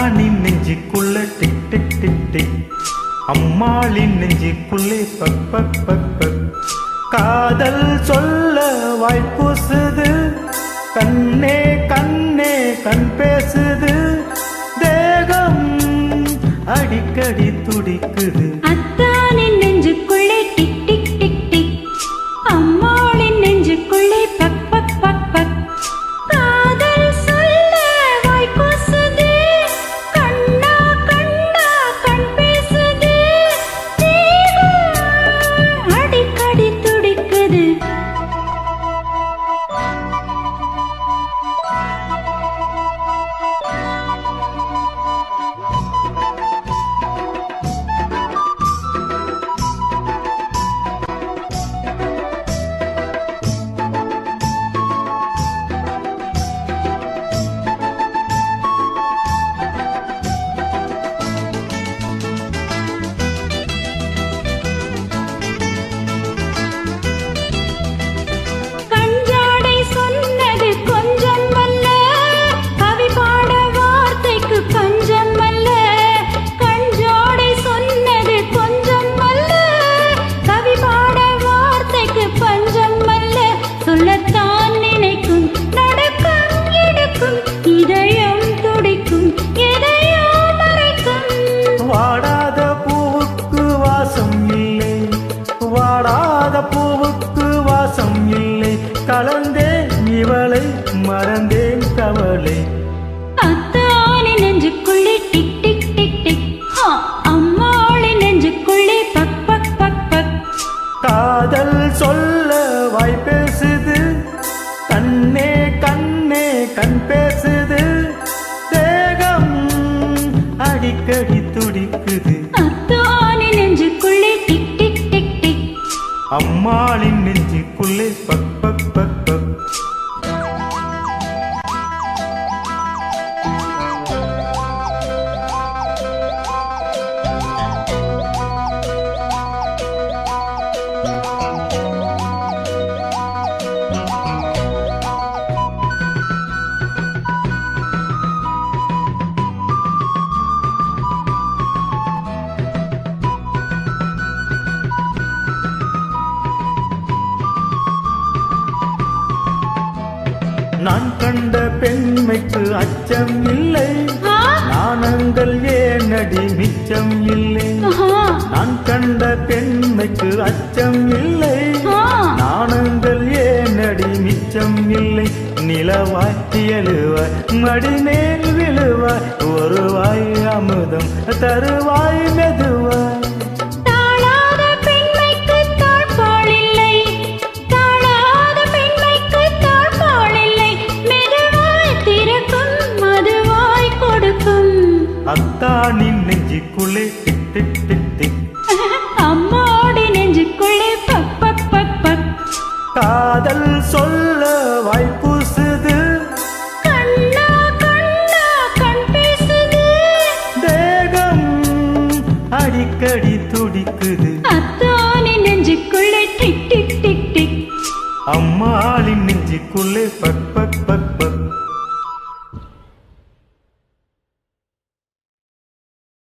அத்தானின் நெஞ்சுக்குள்ள tick tick tick tick, அம்மாளின் நெஞ்சுக்குள்ளே buck buck buck buck. காதல் சொல்ல வாய்ப்பூசுது, கண்ணே கண்ணே கண் பேசுது, தேகம் அடிக்கடி துடிக்குது. அத்தானின் நெஞ்சுக்குள்ளே டிக் டிக் டிக் டிக், அம்மாளின் நெஞ்சுக்குள்ளே பக் பக் பக் பக். காதல் சொல்ல வாய் கூசுது, கண்ணா கண்ணா கண் பேசுது, தேகம் அடிக்கடி துடிக்குது. வாடாத பூவுக்கு வாசம் இல்லை, வாடாத பூவுக்கு வாசம் இல்லை, கலந்தேன் இவளை மறந்தேன் கவலை. அத்தானின் நெஞ்சுக்குள்ளே டிக் டிக் டிக் டிக், அம்மாளின் நெஞ்சுக்குள்ளே பக் பக் பக் பக். காதல் சொல்ல வாய் பேசுது, கண்ணே கண்ணே கண் பேசுது, தேகம் அடிக்கடி துடிக்குது. அத்தானின் நெஞ்சுக்குள்ளே டிக் டிக் டிக் டிக், அம்மாளின் நெஞ்சுக்குள்ளே பக் பக் பக் பக். நான் கண்ட பெண்மைக்கு அச்சம் இல்லை, நாணங்கள் ஏனடி மிச்சம் இல்லை. நான் கண்ட பெண்மைக்கு அச்சம் இல்லை, நாணங்கள் ஏனடி மிச்சம் இல்லை. நிலவாய் எழுவாய் மடிமேல் விழுவாய், ஒருவாய் அமுதம் தருவாய் மெதுவாய். அத்தானின் நெஞ்சுக்குள்ளே டிக் டிக் டிக் டிக், அம்மாடி நெஞ்சுக்குள்ளே பக் பக் பக் பக். காதல் சொல்ல வாய் கூசுது, கண்ணா கண்ணா கண் பேசுது, தேகம் அடிக்கடி துடிக்குது. அத்தானின் நெஞ்சுக்குள்ளே டிக் டிக் டிக் டிக், அம்மாளின் நெஞ்சுக்குள்ளே பக் பக் பக் பக்.